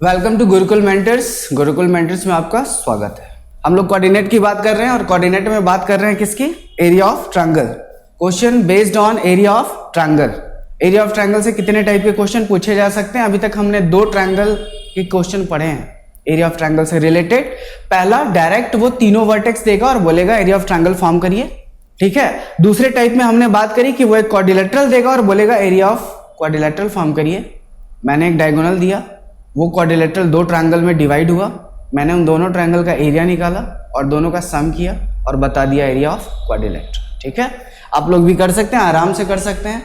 Welcome to Gurukul Mentors. Gurukul Mentors में आपका स्वागत है। हम लोग कोऑर्डिनेट की बात कर रहे हैं और कोऑर्डिनेट में बात कर रहे हैं किसकी? Area of triangle. Question based on area of triangle. Area of triangle से कितने टाइप के क्वेश्चन पूछे जा सकते हैं? अभी तक हमने 2 ट्रायंगल के क्वेश्चन पढ़े हैं एरिया ऑफ ट्रायंगल से रिलेटेड। पहला, डायरेक्ट वो तीनों वर्टेक्स देगा और बोलेगा एरिया ऑफ ट्रायंगल फॉर्म करिए, ठीक है। दूसरे टाइप में हमने बात करी कि वो एक क्वाड्रिलेटरल देगा और बोलेगा एरिया ऑफ क्वाड्रिलेटरल फॉर्म करिए। मैंने एक डायगोनल दिया, वो क्वाड्रिलेटरल 2 ट्रायंगल में डिवाइड हुआ, मैंने उन दोनों ट्रायंगल का एरिया निकाला और दोनों का सम किया और बता दिया एरिया ऑफ क्वाड्रिलेटरल, ठीक है। आप लोग भी कर सकते हैं, आराम से कर सकते हैं।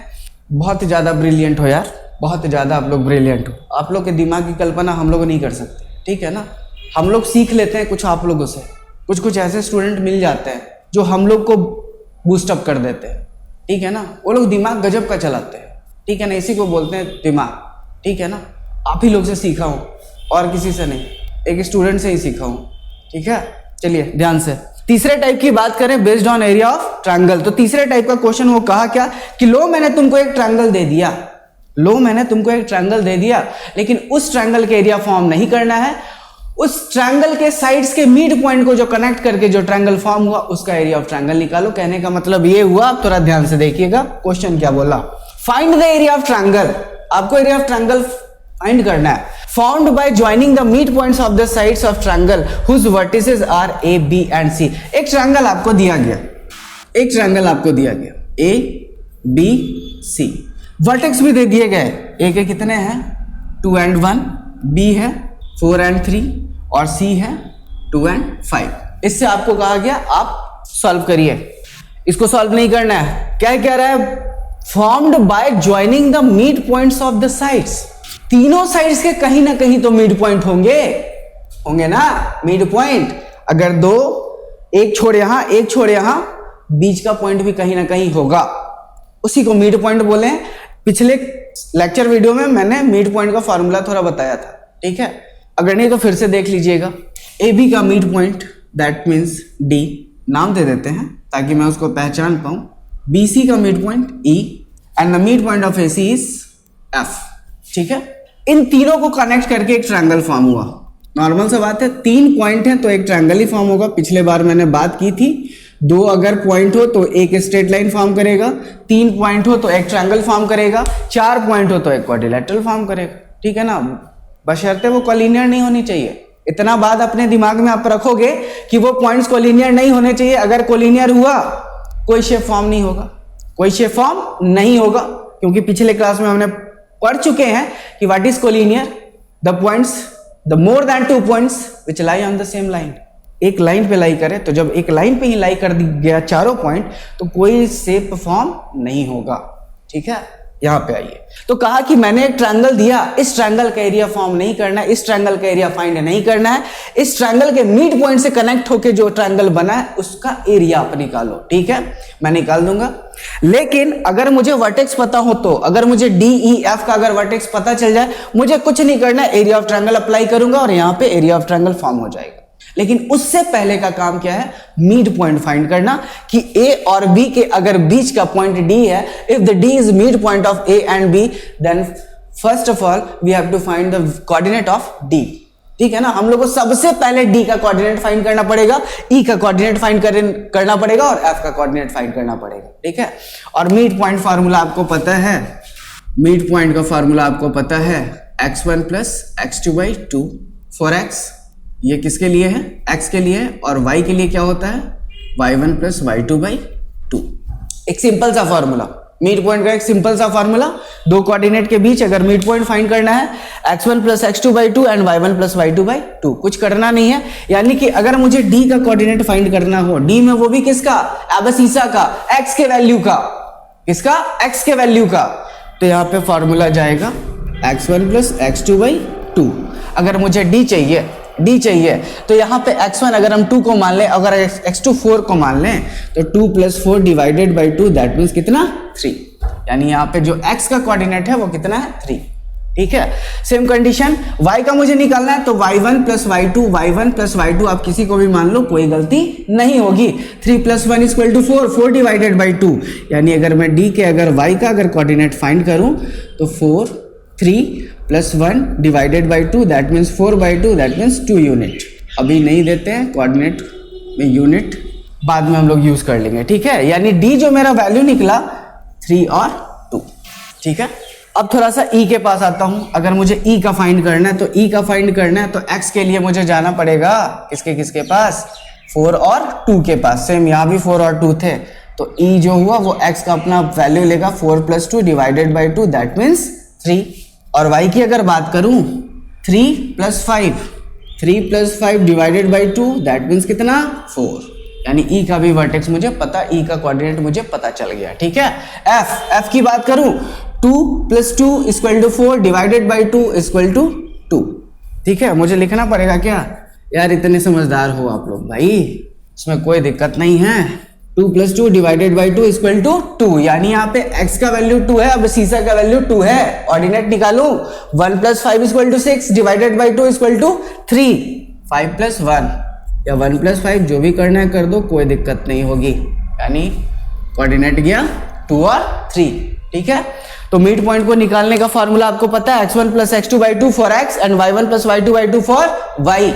बहुत ज़्यादा ब्रिलियंट हो यार, बहुत ज़्यादा आप लोग ब्रिलियंट हो। आप लोग के दिमाग की कल्पना हम लोग नहीं कर सकते, ठीक है ना। हम लोग सीख लेते हैं कुछ आप लोगों से, कुछ ऐसे स्टूडेंट मिल जाते हैं जो हम लोग को बूस्टअप कर देते हैं, ठीक है ना। वो लोग दिमाग गजब का चलाते हैं, ठीक है ना। इसी को बोलते हैं दिमाग, ठीक है ना। आप ही लोग से सीखा हूँ और किसी से नहीं, एक स्टूडेंट से ही सीखा हूँ, ठीक है। चलिए ध्यान से तीसरे टाइप की बात करें, based on area of triangle. तो तीसरे टाइप का क्वेश्चन वो कहा क्या कि लो मैंने तुमको एक ट्रायंगल दे दिया, लो मैंने तुमको एक ट्रायंगल दे दिया, लेकिन उस ट्रायंगल के एरिया फॉर्म नहीं करना है। उस ट्रायंगल के साइड्स के मिड पॉइंट को जो कनेक्ट करके जो ट्रायंगल फॉर्म हुआ उसका एरिया ऑफ ट्रायंगल निकालो। कहने का मतलब ये हुआ, आप थोड़ा ध्यान से देखिएगा क्वेश्चन क्या बोला। Find the area of triangle. आपको एरिया ऑफ ट्रायंगल फाइंड करना है। Found by joining the mid points of the sides of triangle whose vertices are A, B and C. एक ट्रायंगल आपको दिया गया, एक ट्रायंगल आपको दिया गया, ए बी सी। वर्टेक्स भी दे दिए गए, ए के कितने हैं? 2 and 1, बी है 4 and 3 और सी है 2 and 5। इससे आपको कहा गया आप सॉल्व करिए। इसको सॉल्व नहीं करना है, क्या कह रहा है? Formed by joining the mid points of the sides. तीनों साइड्स के कहीं ना कहीं तो मिड पॉइंट होंगे, होंगे ना मिड पॉइंट। अगर दो, एक छोड़ यहां एक छोड़ यहां, बीच का पॉइंट भी कहीं ना कहीं होगा, उसी को मिड पॉइंट बोले। पिछले लेक्चर वीडियो में मैंने मिड पॉइंट का फॉर्मूला थोड़ा बताया था, ठीक है। अगर नहीं तो फिर से देख लीजिएगा। ए बी का mid point that means D, नाम दे देते हैं ताकि मैं उसको पहचान पाऊं। बी सी का mid point E and the mid point of A C is F, ठीक है। इन तीनों को कनेक्ट करके एक ट्रायंगल फॉर्म हुआ। नॉर्मल सा बात है, 3 पॉइंट है तो एक ट्रायंगल ही फॉर्म होगा। पिछले बार मैंने बात की थी, 2 अगर पॉइंट हो तो एक स्ट्रेट लाइन फॉर्म करेगा, 3 पॉइंट हो तो एक ट्रायंगल फॉर्म करेगा, 4 पॉइंट हो तो एक क्वाड्रिलेटरल फॉर्म करेगा, ठीक है ना। बशर्ते वो कोलिनियर नहीं होनी चाहिए। इतना बात अपने दिमाग में आप रखोगे कि वो पॉइंट्स कोलिनियर नहीं होने चाहिए। अगर कोलिनियर हुआ कोई शेप फॉर्म नहीं होगा, कोई शेप फॉर्म नहीं होगा, क्योंकि पिछले क्लास में हमने पढ़ चुके हैं कि what is collinear? The points, the more than 2 points which lie on the same line. एक लाइन पे लाई करे तो जब एक लाइन पे ही लाई कर दी गया चारों पॉइंट तो कोई शेप फॉर्म नहीं होगा, ठीक है। यहां पे आइए, तो कहा कि मैंने एक ट्रायंगल दिया, इस ट्रायंगल का एरिया फॉर्म नहीं करना है, इस ट्रायंगल का एरिया फाइंड नहीं करना है, इस ट्रायंगल के मिड पॉइंट से कनेक्ट होकर जो ट्रायंगल बना है उसका एरिया आप निकालो, ठीक है। मैं निकाल दूंगा, लेकिन अगर मुझे वर्टेक्स पता हो तो, अगर मुझे डी ई एफ का अगर वर्टेक्स पता चल जाए, मुझे कुछ नहीं करना है, एरिया ऑफ ट्रायंगल अप्लाई करूंगा और यहां पे एरिया ऑफ ट्रायंगल फॉर्म हो जाएगा। लेकिन उससे पहले का काम क्या है? मिड पॉइंट फाइंड करना कि ए और बी के अगर बीच का पॉइंट डी है, if the D is mid point of A and B, then first of all we have to find the coordinate of D, ठीक है ना। हम लोग को सबसे पहले डी का कोऑर्डिनेट फाइंड करना पड़ेगा, ई का कोऑर्डिनेट फाइंड करना पड़ेगा और एफ का कोऑर्डिनेट फाइंड करना पड़ेगा, ठीक है। और मिड पॉइंट फार्मूला आपको पता है, मिड पॉइंट का फार्मूला आपको पता है, x1 plus x2/2 for x। ये किसके लिए है? x के लिए। और y के लिए क्या होता है? y1 plus y2/2। एक सिंपल सा फॉर्मूला, मिड पॉइंट का एक सिंपल सा फॉर्मूला। 2 कोऑर्डिनेट के बीच अगर मिड पॉइंट फाइंड करना है, x1 plus x2/2 and y1 plus y2/2, कुछ करना नहीं है। यानी कि अगर मुझे d का कोऑर्डिनेट फाइंड करना हो, d में वो भी किसका? एबसिसा का, x के वैल्यू का। किसका? x के वैल्यू का। तो यहाँ पे फॉर्मूला जाएगा x1 प्लस x2/2। अगर मुझे d चाहिए तो यहाँ पे x1 अगर हम 2 को मान लें, अगर x2 4 को मान लें, तो 2 plus 4 divided by 2 that means कितना? 3। यानी यहाँ पे जो x का कोऑर्डिनेट है वो कितना है? 3, ठीक है। सेम कंडीशन y का मुझे निकालना है तो y1 प्लस y2 आप किसी को भी मान लो, कोई गलती नहीं होगी। 3 plus 1 equal to 4 divided by 2। यानी अगर मैं d के अगर y का अगर कोऑर्डिनेट फाइंड करूं तो 4, 3 +1 divided by 2 that means 4/2 that means 2 unit. अभी नहीं देते हैं कोऑर्डिनेट में यूनिट, बाद में हम लोग यूज कर लेंगे, ठीक है। यानी डी जो मेरा वैल्यू निकला 3 और 2, ठीक है। अब थोड़ा सा ई के पास आता हूं। अगर मुझे ई का फाइंड करना है तो ई का फाइंड करना है तो एक्स के लिए मुझे जाना पड़ेगा किसके पास, 4 और 2 के पास। सेम यहाँ भी 4 और 2 थे, तो ई जो हुआ वो एक्स का अपना वैल्यू लेगा 4 + 2 डिवाइडेड बाई 2 दैट मीन्स 3। और वाई की अगर बात करूं 3 + 5 डिवाइडेड बाई 2 दैट मीन्स कितना, 4। यानी ई का भी वर्टेक्स मुझे पता, ई का कोऑर्डिनेट मुझे पता चल गया, ठीक है। एफ की बात करूं 2 + 2 = 4 डिवाइडेड बाई 2 = 2, ठीक है। मुझे लिखना पड़ेगा क्या यार, इतने समझदार हो आप लोग भाई, इसमें कोई दिक्कत नहीं है। 2 + 2 डिवाइडेड बाई 2 = 2, यानी यहाँ पे x का वैल्यू 2 है, अब सीसा का वैल्यू 2 है, ऑर्डिनेट निकालूं 1 + 5 = 6 डिवाइडेड बाई 2 = 3, 5 + 1 या 1 + 5 जो भी करना है कर दो, कोई दिक्कत नहीं होगी। यानी कोऑर्डिनेट गया 2 और 3, ठीक है। तो मिड पॉइंट को निकालने का फॉर्मूला आपको पता है, x1 + x2/2 for x and y1 + y2/2 for y,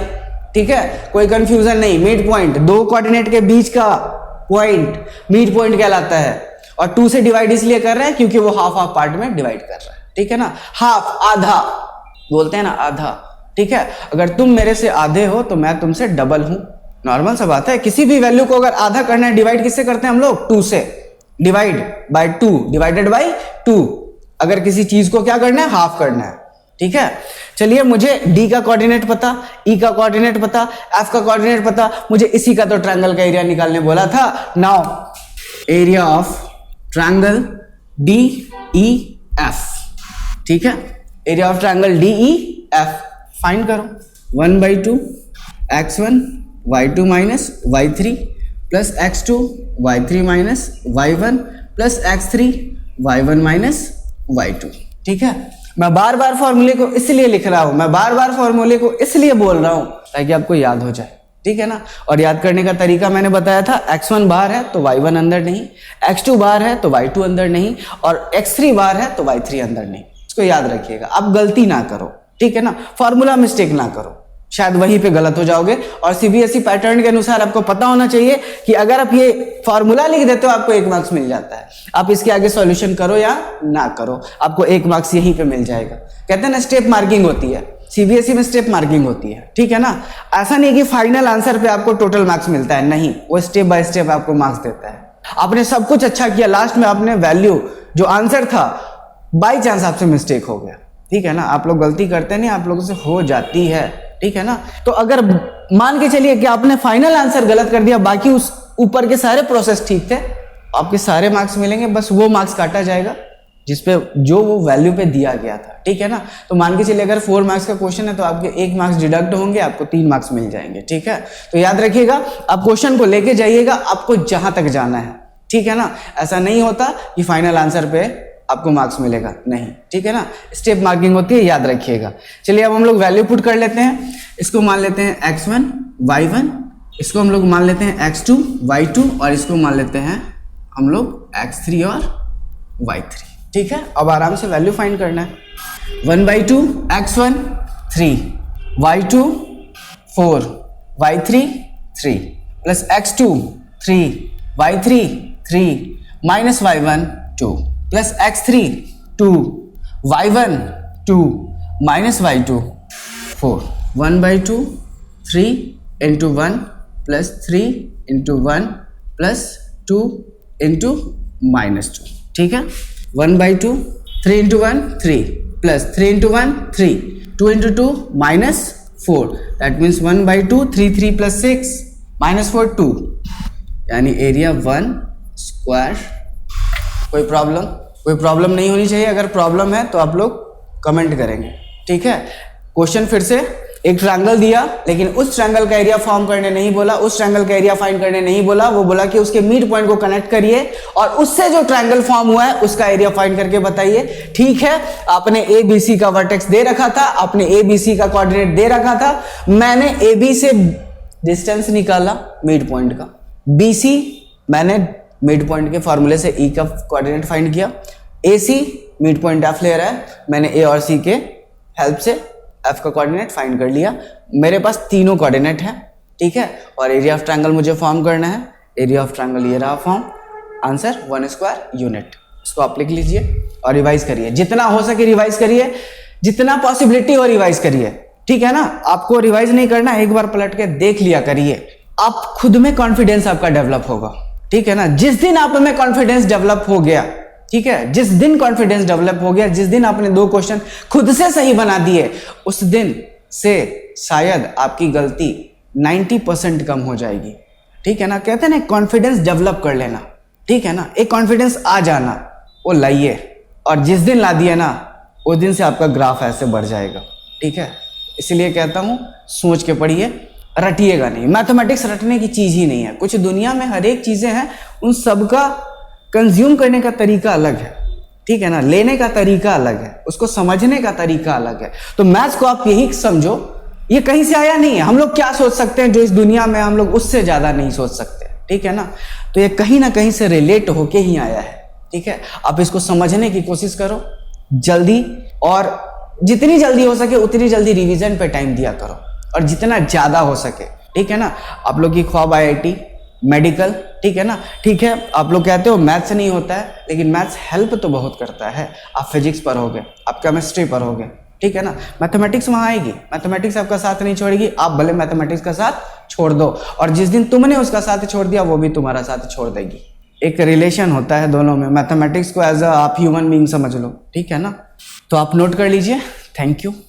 ठीक है। कोई कंफ्यूजन नहीं। मिड पॉइंट दो कोऑर्डिनेट के बीच का पॉइंट मिड पॉइंट कहलाता है। और 2 से डिवाइड इसलिए कर रहे हैं क्योंकि वो हाफ पार्ट में डिवाइड कर रहा है, ठीक है ना। हाफ आधा बोलते हैं ना, आधा, ठीक है। अगर तुम मेरे से आधे हो तो मैं तुमसे डबल हूं, नॉर्मल सा बात है। किसी भी वैल्यू को अगर आधा करना है, डिवाइड किससे करते हैं हम लोग, 2 से, डिवाइड बाय 2 डिवाइडेड बाय 2। अगर किसी चीज को क्या करना है, हाफ करना है, ठीक है। चलिए, मुझे डी का कोऑर्डिनेट पता, ई का कोऑर्डिनेट पता, एफ का कोऑर्डिनेट पता, मुझे इसी का तो ट्रायंगल का एरिया निकालने बोला था। Now area of triangle D E F, ठीक है। Area of triangle D E F find करो। 1/2 x1 y2 - y3 plus x2 y3 - y1 plus x3 y1 - y2, ठीक है। मैं बार बार फॉर्मूले को इसलिए लिख रहा हूं, मैं बार बार फॉर्मूले को इसलिए बोल रहा हूं ताकि आपको याद हो जाए, ठीक है ना। और याद करने का तरीका मैंने बताया था, x1 बाहर है तो y1 अंदर नहीं, x2 बाहर है तो y2 अंदर नहीं, और x3 बाहर है तो y3 अंदर नहीं। इसको याद रखिएगा, आप गलती ना करो, ठीक है ना। फॉर्मूला मिस्टेक ना करो, शायद वहीं पे गलत हो जाओगे। और सीबीएसई पैटर्न के अनुसार आपको पता होना चाहिए कि अगर आप ये फॉर्मूला लिख देते हो आपको 1 मार्क्स मिल जाता है। आप इसके आगे सॉल्यूशन करो या ना करो, आपको 1 मार्क्स यहीं पे मिल जाएगा। कहते हैं ना, स्टेप मार्किंग होती है, सीबीएसई में स्टेप मार्किंग होती है, ठीक है ना। ऐसा नहीं कि फाइनल आंसर पे आपको टोटल मार्क्स मिलता है, नहीं, वो स्टेप बाय स्टेप आपको मार्क्स देता है। आपने सब कुछ अच्छा किया, लास्ट में आपने वैल्यू जो आंसर था बाई चांस आपसे मिस्टेक हो गया, ठीक है ना। आप लोग गलती करते नहीं, आप लोगों से हो जाती है, ठीक है ना। तो अगर मान के चलिए कि आपने फाइनल आंसर गलत कर दिया, बाकी उस ऊपर के सारे प्रोसेस ठीक थे, आपके सारे मार्क्स मिलेंगे, बस वो मार्क्स काटा जाएगा जिसपे जो वो वैल्यू पे दिया गया था, ठीक है ना। तो मान के चलिए अगर 4 मार्क्स का क्वेश्चन है तो आपके 1 मार्क्स डिडक्ट होंगे, आपको 3 मार्क्स मिल जाएंगे, ठीक है। तो याद रखिएगा, आप क्वेश्चन को लेके जाइएगा आपको जहां तक जाना है, ठीक है ना। ऐसा नहीं होता कि फाइनल आंसर पे आपको मार्क्स मिलेगा, नहीं, ठीक है ना। स्टेप मार्किंग होती है, याद रखिएगा। चलिए अब हम लोग वैल्यू पुट कर लेते हैं। इसको मान लेते हैं x1 y1, इसको हम लोग मान लेते हैं x2 y2, और इसको मान लेते हैं हम लोग x3 और y3, ठीक है। अब आराम से वैल्यू फाइंड करना है। 1/2 x1 3 y2 4 y3 3 plus x2 3 y3 3 minus y1 2 plus x3 2 y1 2 minus y2 4। 1/2 3 into 1 plus 3 into 1 plus 2 into -2, ठीक है। 1/2 3 into 1 3 plus 3 into 1 3 2 into 2 -4, that means 1/2 3 3 plus 6 -4 2, यानी एरिया 1 स्क्वायर। कोई प्रॉब्लम नहीं होनी चाहिए। अगर प्रॉब्लम है तो आप लोग कमेंट करेंगे, ठीक है। क्वेश्चन फिर से, एक ट्रायंगल दिया लेकिन उस ट्रायंगल का एरिया फॉर्म करने नहीं बोला, उस ट्रायंगल का एरिया फाइंड करने नहीं बोला, वो बोला कि उसके मिड पॉइंट को कनेक्ट करिए और उससे जो ट्रायंगल फॉर्म हुआ है उसका एरिया फाइंड करके बताइए, ठीक है। आपने ए बी सी का वर्टेक्स दे रखा था, आपने ए बी सी का कोऑर्डिनेट दे रखा था, मैंने ए बी से डिस्टेंस निकाला मिड पॉइंट का, बी सी मैंने मिड पॉइंट के फॉर्मूले से ई का कोऑर्डिनेट फाइंड किया, ए सी मिड पॉइंट एफ ले रहा है, मैंने ए और सी के हेल्प से एफ का कोऑर्डिनेट फाइंड कर लिया। मेरे पास तीनों कोऑर्डिनेट है, ठीक है, और एरिया ऑफ ट्रायंगल मुझे फॉर्म करना है। एरिया ऑफ ट्रायंगल ये रहा फॉर्म, आंसर 1 स्क्वायर यूनिट। इसको आप लिख लीजिए और रिवाइज करिए, जितना हो सके रिवाइज करिए, जितना पॉसिबिलिटी हो रिवाइज करिए, ठीक है ना। आपको रिवाइज नहीं करना, एक बार पलट के देख लिया करिए, आप खुद में कॉन्फिडेंस आपका डेवलप होगा, ठीक है ना। जिस दिन आप में कॉन्फिडेंस डेवलप हो गया, ठीक है, जिस दिन कॉन्फिडेंस डेवलप हो गया, जिस दिन आपने 2 क्वेश्चन खुद से सही बना दिए, उस दिन से शायद आपकी गलती 90% कम हो जाएगी, ठीक है ना। कहते हैं ना कॉन्फिडेंस डेवलप कर लेना, ठीक है ना, एक कॉन्फिडेंस आ जाना, वो लाइए, और जिस दिन ला दिए ना उस दिन से आपका ग्राफ ऐसे बढ़ जाएगा, ठीक है। इसलिए कहता हूं सोच के पढ़िए, रटिएगा नहीं। मैथमेटिक्स रटने की चीज ही नहीं है, कुछ दुनिया में हर एक चीजें हैं, उन सब का कंज्यूम करने का तरीका अलग है, ठीक है ना, लेने का तरीका अलग है, उसको समझने का तरीका अलग है। तो मैथ्स को आप यही समझो, ये कहीं से आया नहीं है। हम लोग क्या सोच सकते हैं जो इस दुनिया में हम लोग उससे ज्यादा नहीं सोच सकते, ठीक है ना। तो ये कहीं ना कहीं से रिलेट होके ही आया है, ठीक है। आप इसको समझने की कोशिश करो जल्दी, और जितनी जल्दी हो सके उतनी जल्दी रिवीजन पे टाइम दिया करो, और जितना ज्यादा हो सके, ठीक है ना। आप लोग की ख्वाब IIT मेडिकल, ठीक है ना, ठीक है। आप लोग कहते हो मैथ्स नहीं होता है, लेकिन मैथ्स हेल्प तो बहुत करता है। आप फिजिक्स पढ़ोगे, आप केमिस्ट्री पढ़ोगे, ठीक है ना, मैथमेटिक्स वहां आएगी, मैथमेटिक्स आपका साथ नहीं छोड़ेगी। आप भले मैथमेटिक्स का साथ छोड़ दो, और जिस दिन तुमने उसका साथ छोड़ दिया वो भी तुम्हारा साथ छोड़ देगी। एक रिलेशन होता है दोनों में। मैथमेटिक्स को एज अ आप ह्यूमन बीइंग समझ लो, ठीक है ना। तो आप नोट कर लीजिए। Thank you.